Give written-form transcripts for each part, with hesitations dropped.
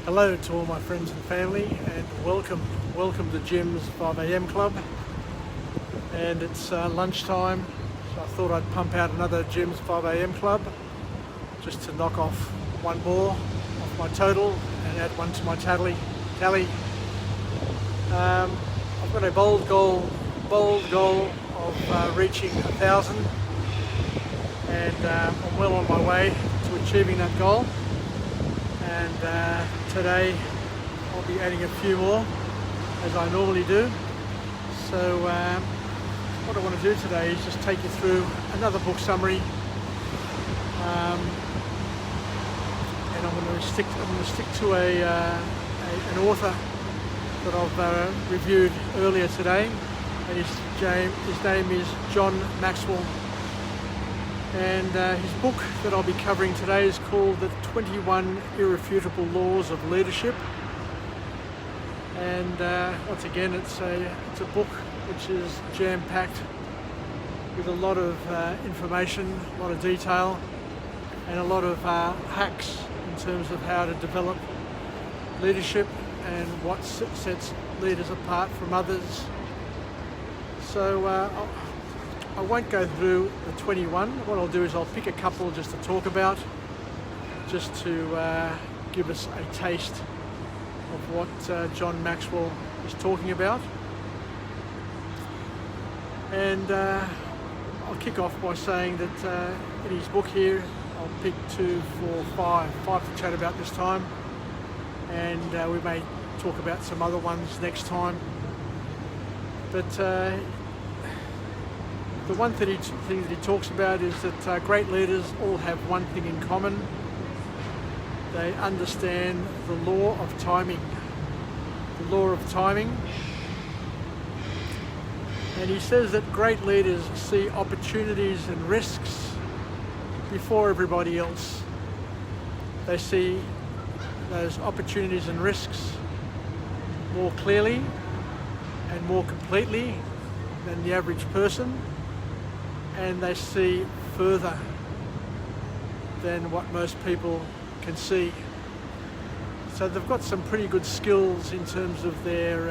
Hello to all my friends and family, and welcome to Jim's 5am Club. And it's lunchtime, so I thought I'd pump out another Jim's 5am Club just to knock off one more off my total and add one to my tally. I've got a bold goal of reaching 1,000, and I'm well on my way to achieving that goal. And today I'll be adding a few more, as I normally do. So what I want to do today is just take you through another book summary, and I'm going to stick to an author that I've reviewed earlier today, and his name is John Maxwell. And his book that I'll be covering today is called The 21 Irrefutable Laws of Leadership. And once again, it's a book which is jam-packed with a lot of information, a lot of detail, and a lot of hacks in terms of how to develop leadership and what sets leaders apart from others. So I won't go through the 21. What I'll do is I'll pick a couple just to talk about, just to give us a taste of what John Maxwell is talking about. And I'll kick off by saying that in his book here, I'll pick 2, 4, 5 to chat about this time, and we may talk about some other ones next time. But the one thing that he talks about is that great leaders all have one thing in common. They understand the law of timing. The law of timing. And he says that great leaders see opportunities and risks before everybody else. They see those opportunities and risks more clearly and more completely than the average person. And they see further than what most people can see. So they've got some pretty good skills in terms of their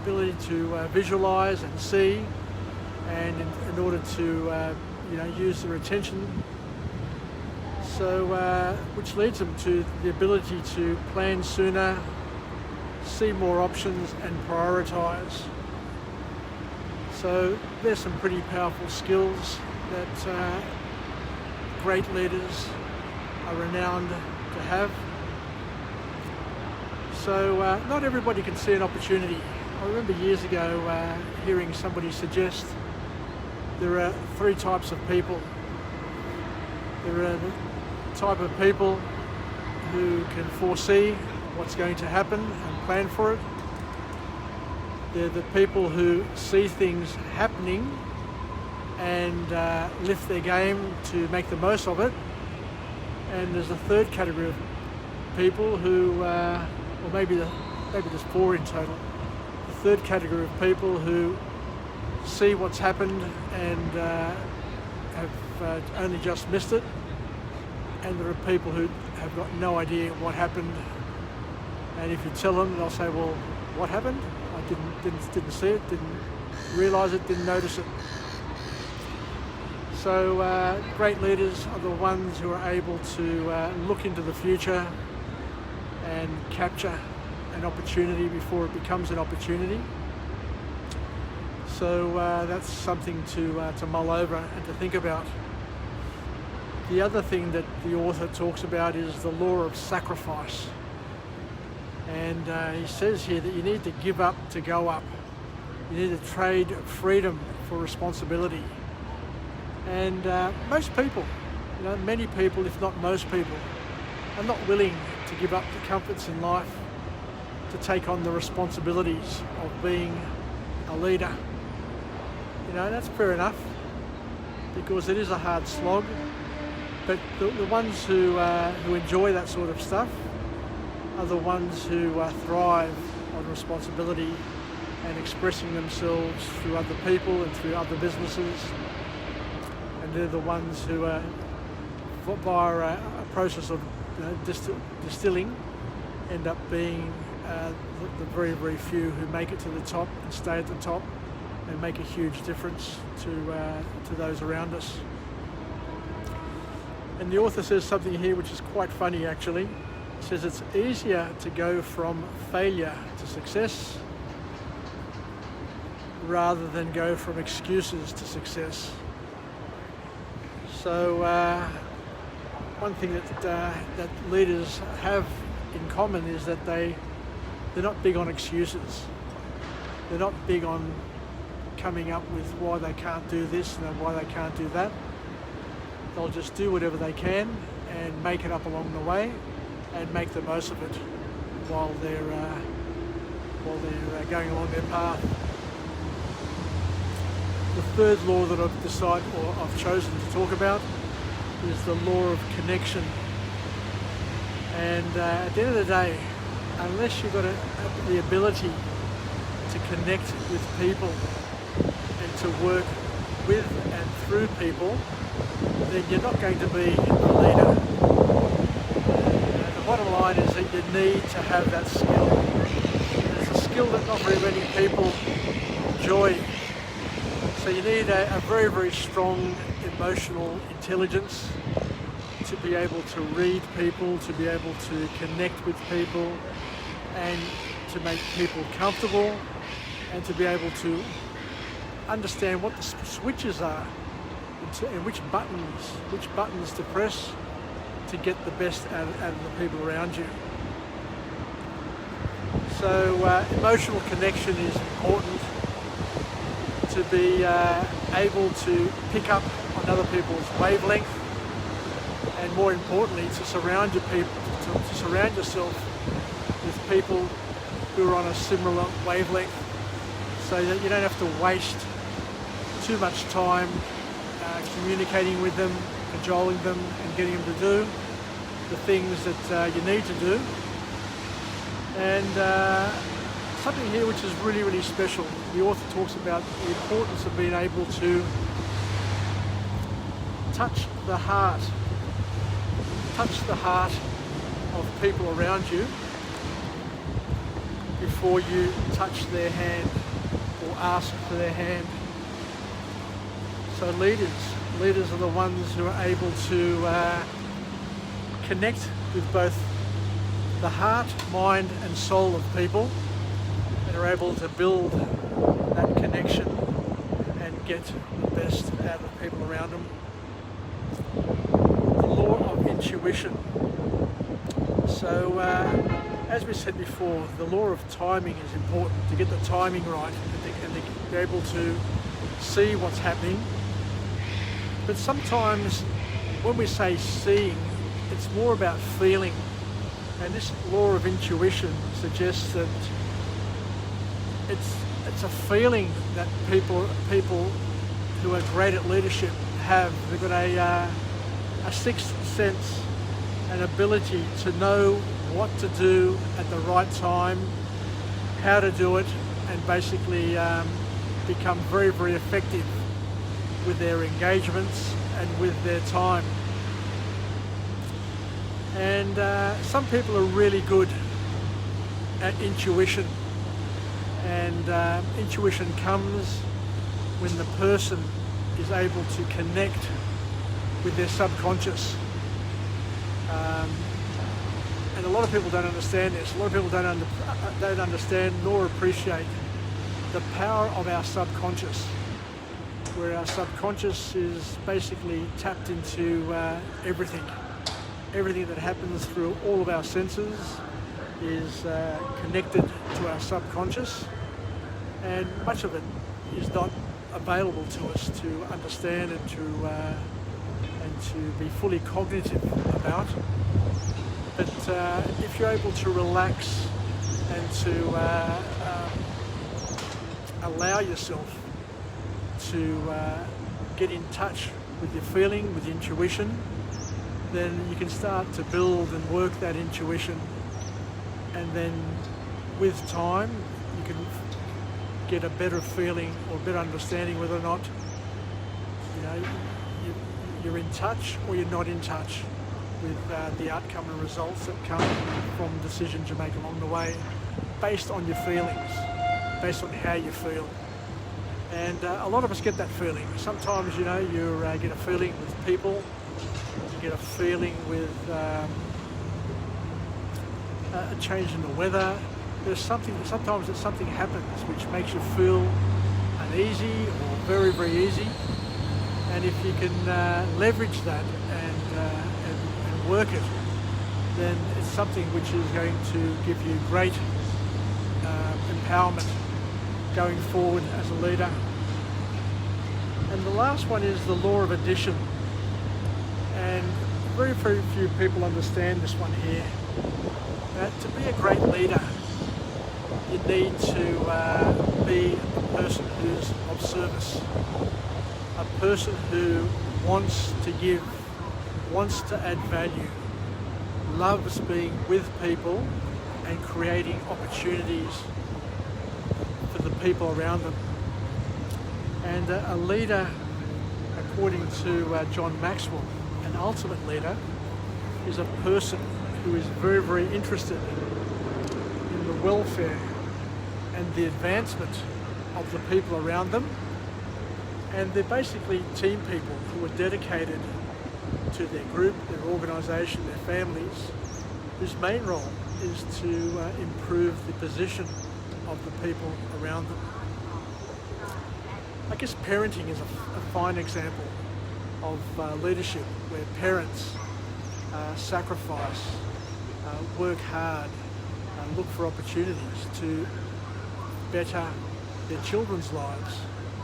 ability to visualize and see, and in order to use their attention. So which leads them to the ability to plan sooner, see more options, and prioritize. So there's some pretty powerful skills that great leaders are renowned to have. So not everybody can see an opportunity. I remember years ago hearing somebody suggest there are 3 types of people. There are the type of people who can foresee what's going to happen and plan for it. They're the people who see things happening and lift their game to make the most of it. And there's a third category of people who, or maybe there's 4 in total. The third category of people who see what's happened and have only just missed it. And there are people who have got no idea what happened. And if you tell them, they'll say, well, what happened? I didn't see it, didn't realise it, didn't notice it. So great leaders are the ones who are able to look into the future and capture an opportunity before it becomes an opportunity. So that's something to mull over and to think about. The other thing that the author talks about is the law of sacrifice. And he says here that you need to give up to go up. You need to trade freedom for responsibility. And most people, many people, if not most people, are not willing to give up the comforts in life to take on the responsibilities of being a leader. That's fair enough, because it is a hard slog. But the ones who enjoy that sort of stuff are the ones who thrive on responsibility and expressing themselves through other people and through other businesses. And they're the ones who, via a process of distilling end up being the very, very few who make it to the top and stay at the top and make a huge difference to those around us. And the author says something here which is quite funny actually. It says it's easier to go from failure to success rather than go from excuses to success. So one thing that leaders have in common is that they're not big on excuses. They're not big on coming up with why they can't do this and why they can't do that. They'll just do whatever they can and make it up along the way and make the most of it while they're going along their path. The third law that I've chosen to talk about is the law of connection. And at the end of the day, unless you've got the ability to connect with people and to work with and through people, then you're not going to be a leader. The bottom line is that you need to have that skill. It's a skill that not very many people enjoy. So you need a very, very strong emotional intelligence to be able to read people, to be able to connect with people, and to make people comfortable, and to be able to understand what the switches are and which buttons to press to get the best out of the people around you. So emotional connection is important, to be able to pick up on other people's wavelength, and more importantly, to surround yourself with people who are on a similar wavelength, so that you don't have to waste too much time communicating with them, cajoling them, and getting them to do the things that you need to do. And something here which is really, really special. The author talks about the importance of being able to touch the heart of people around you before you touch their hand or ask for their hand. So leaders are the ones who are able to connect with both the heart, mind and soul of people, and are able to build that connection and get the best out of the people around them. The law of intuition. So as we said before, the law of timing is important, to get the timing right and to be able to see what's happening. But sometimes when we say seeing, it's more about feeling. And this law of intuition suggests that it's a feeling that people who are great at leadership have. They've got a sixth sense, an ability to know what to do at the right time, how to do it, and basically become very, very effective with their engagements and with their time. And some people are really good at intuition, and intuition comes when the person is able to connect with their subconscious. And a lot of people don't understand this. A lot of people don't understand nor appreciate the power of our subconscious, where our subconscious is basically tapped into everything. Everything that happens through all of our senses is connected to our subconscious, and much of it is not available to us to understand and to be fully cognitive about. But if you're able to relax and to allow yourself to get in touch with your feeling, with your intuition, then you can start to build and work that intuition, and then with time you can get a better feeling or better understanding whether or not you're in touch or you're not in touch. with the outcome and results that come from decisions you make along the way, based on your feelings, based on how you feel. And a lot of us get that feeling. Sometimes, you get a feeling with people, you get a feeling with a change in the weather. Sometimes something happens which makes you feel uneasy or very, very easy. And if you can leverage that and work it, then it's something which is going to give you great empowerment going forward as a leader. And the last one is the law of addition. And very, very few people understand this one here. That to be a great leader, you need to be a person who's of service, a person who wants to give, wants to add value, loves being with people and creating opportunities for the people around them. And a leader, according to John Maxwell, an ultimate leader, is a person who is very, very interested in the welfare and the advancement of the people around them. And they're basically team people who are dedicated to their group, their organisation, their families, whose main role is to improve the position of the people around them. I guess parenting is a fine example of leadership, where parents sacrifice, work hard, look for opportunities to better their children's lives.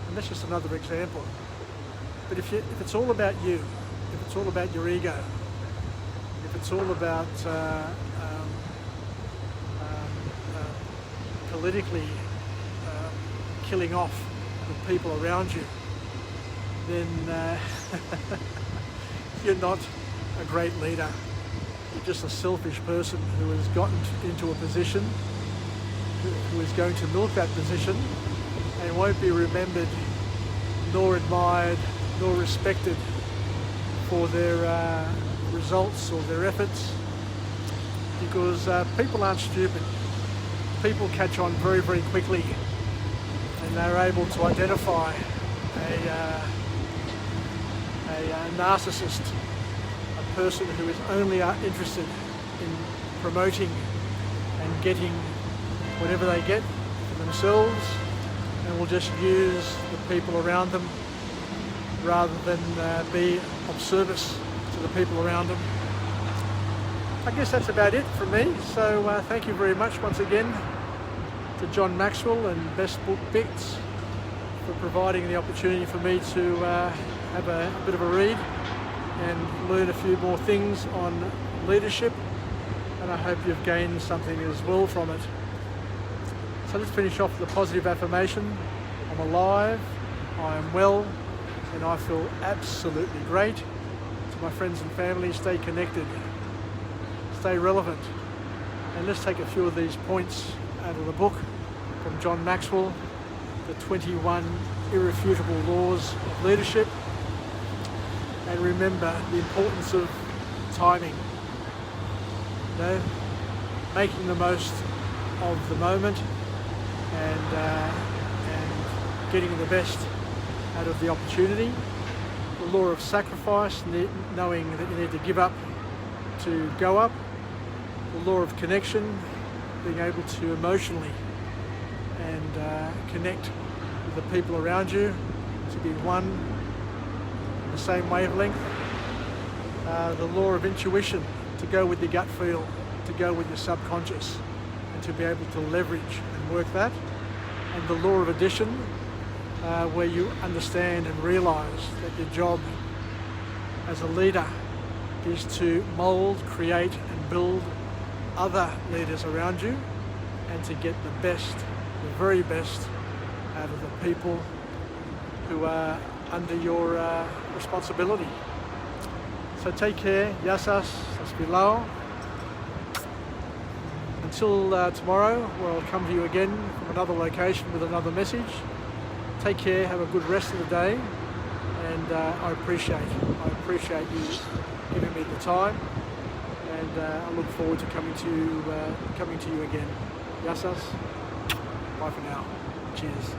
And that's just another example. But if it's all about you, if it's all about your ego, if it's all about politically killing off the people around you, then you're not a great leader. You're just a selfish person who has gotten into a position, who is going to milk that position and won't be remembered, nor admired, nor respected for their results or their efforts, because people aren't stupid. People catch on very, very quickly, and they're able to identify a narcissist, a person who is only interested in promoting and getting whatever they get for themselves, and will just use the people around them rather than be of service to the people around them. I guess that's about it from me. So thank you very much once again to John Maxwell and Best Book Bits for providing the opportunity for me to have a bit of a read and learn a few more things on leadership, and I hope you've gained something as well from it. So let's finish off with a positive affirmation. I'm alive, I am well, and I feel absolutely great. To my friends and family, stay connected, stay relevant, and let's take a few of these points out of the book from John Maxwell, the 21 irrefutable laws of leadership, and remember the importance of timing. Making the most of the moment and getting the best out of the opportunity. The law of sacrifice, knowing that you need to give up to go up. The law of connection, being able to emotionally and connect with the people around you, to be one, the same wavelength. The law of intuition, to go with your gut feel, to go with your subconscious, and to be able to leverage and work that. And the law of addition, where you understand and realise that your job as a leader is to mould, create and build other leaders around you, and to get the best, the very best out of the people who are under your responsibility. So take care, Yasas, Saspilao. Until tomorrow, where I'll come to you again from another location with another message. Take care, have a good rest of the day, and I appreciate you giving me the time and I look forward to coming to you again. Yassas. Bye for now. Cheers.